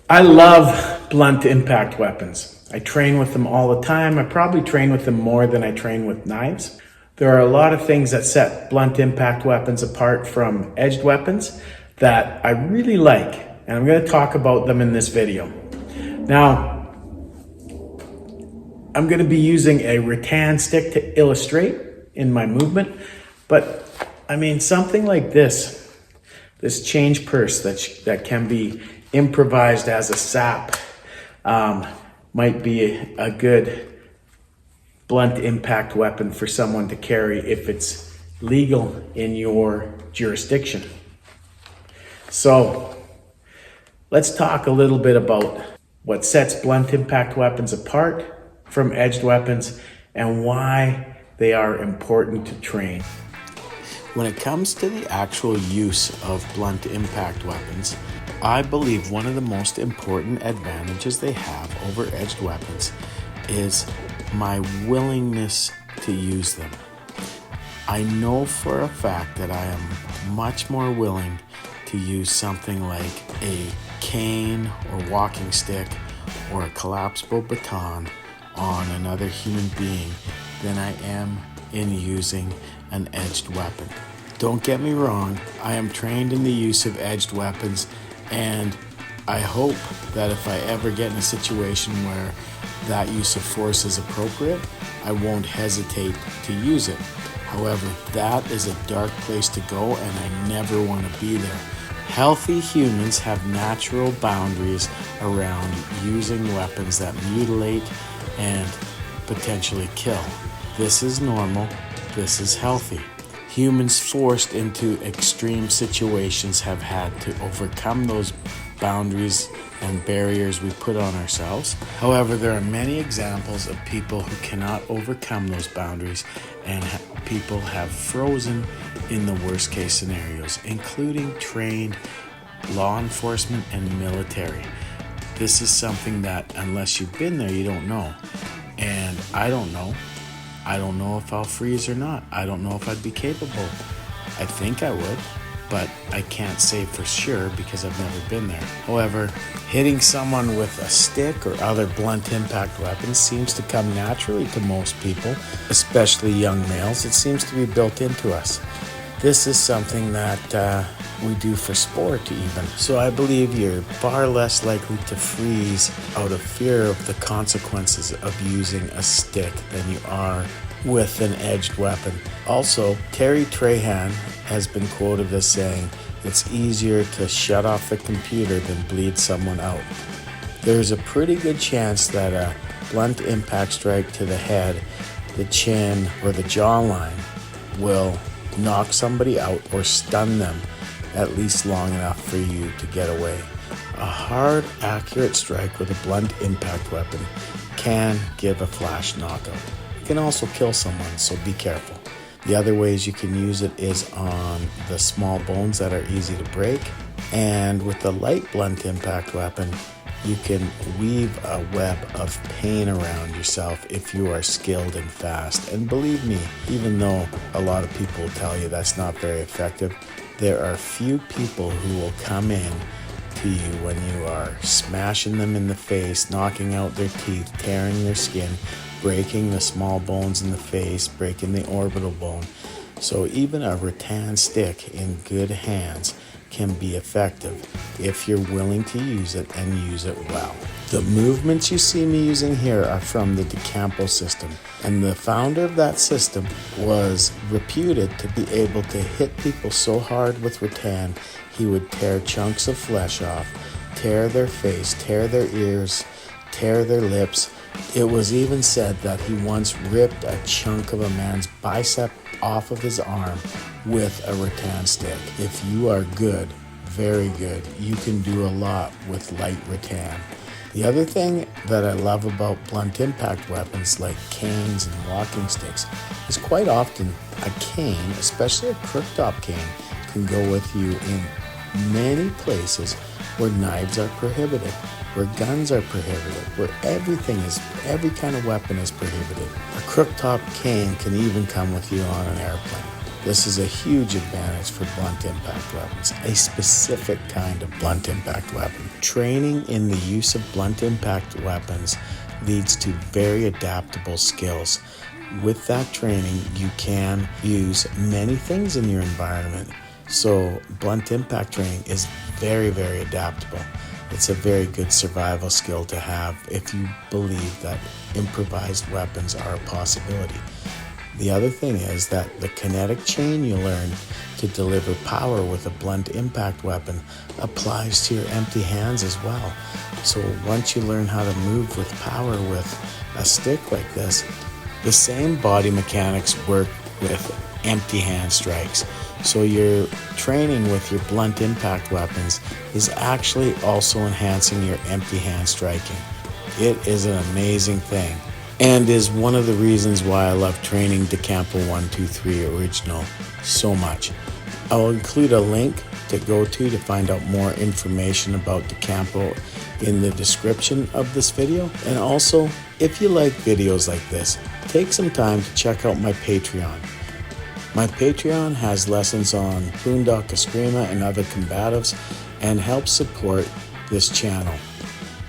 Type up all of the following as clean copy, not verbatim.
I love blunt impact weapons. I train with them all the time. I probably train with them more than I train with knives. There are a lot of things that set blunt impact weapons apart from edged weapons that I really like, and I'm going to talk about them in this video. Now, I'm going to be using a rattan stick to illustrate in my movement, but I mean something like this change purse that can be improvised as a sap might be a good blunt impact weapon for someone to carry if it's legal in your jurisdiction. So let's talk a little bit about what sets blunt impact weapons apart from edged weapons and why they are important to train. When it comes to the actual use of blunt impact weapons, I believe one of the most important advantages they have over edged weapons is my willingness to use them. I know for a fact that I am much more willing to use something like a cane or walking stick or a collapsible baton on another human being than I am in using an edged weapon. Don't get me wrong, I am trained in the use of edged weapons, and I hope that if I ever get in a situation where that use of force is appropriate, I won't hesitate to use it. However, that is a dark place to go, and I never want to be there. Healthy humans have natural boundaries around using weapons that mutilate and potentially kill. This is normal. This is healthy. Humans forced into extreme situations have had to overcome those boundaries and barriers we put on ourselves. However, there are many examples of people who cannot overcome those boundaries, and people have frozen in the worst case scenarios, including trained law enforcement and military. This is something that unless you've been there, you don't know. And I don't know. I don't know if I'll freeze or not. I don't know if I'd be capable. I think I would, but I can't say for sure because I've never been there. However, hitting someone with a stick or other blunt impact weapons seems to come naturally to most people, especially young males. It seems to be built into us. This is something that we do for sport even. So I believe you're far less likely to freeze out of fear of the consequences of using a stick than you are with an edged weapon. Also, Terry Trahan has been quoted as saying, "It's easier to shut off the computer than bleed someone out." There's a pretty good chance that a blunt impact strike to the head, the chin, or the jawline will knock somebody out or stun them at least long enough for you to get away. A hard, accurate strike with a blunt impact weapon can give a flash knockout. It can also kill someone, so be careful. The other ways you can use it is on the small bones that are easy to break, and with the light blunt impact weapon, you can weave a web of pain around yourself if you are skilled and fast. And believe me, even though a lot of people will tell you that's not very effective, there are few people who will come in to you when you are smashing them in the face, knocking out their teeth, tearing their skin, breaking the small bones in the face, breaking the orbital bone. So even a rattan stick in good hands can be effective if you're willing to use it and use it well. The movements you see me using here are from the DeCampo system, and the founder of that system was reputed to be able to hit people so hard with rattan he would tear chunks of flesh off, tear their face, tear their ears, tear their lips. It was even said that he once ripped a chunk of a man's bicep off of his arm with a rattan stick. If you are good, very good, you can do a lot with light rattan. The other thing that I love about blunt impact weapons like canes and walking sticks is quite often a cane, especially a crook-top cane, can go with you in many places where knives are prohibited, where guns are prohibited, where every kind of weapon is prohibited. A crook-top cane can even come with you on an airplane. This is a huge advantage for blunt impact weapons, a specific kind of blunt impact weapon. Training in the use of blunt impact weapons leads to very adaptable skills. With that training, you can use many things in your environment. So blunt impact training is very, very adaptable. It's a very good survival skill to have if you believe that improvised weapons are a possibility. The other thing is that the kinetic chain you learn to deliver power with a blunt impact weapon applies to your empty hands as well. So once you learn how to move with power with a stick like this, the same body mechanics work with empty hand strikes. So your training with your blunt impact weapons is actually also enhancing your empty hand striking. It is an amazing thing, and is one of the reasons why I love training DeCampo 123 Original so much. I will include a link to go to find out more information about DeCampo in the description of this video. And also, if you like videos like this, take some time to check out my Patreon. My Patreon has lessons on Boondock Eskrima and other combatives and helps support this channel.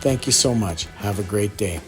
Thank you so much. Have a great day.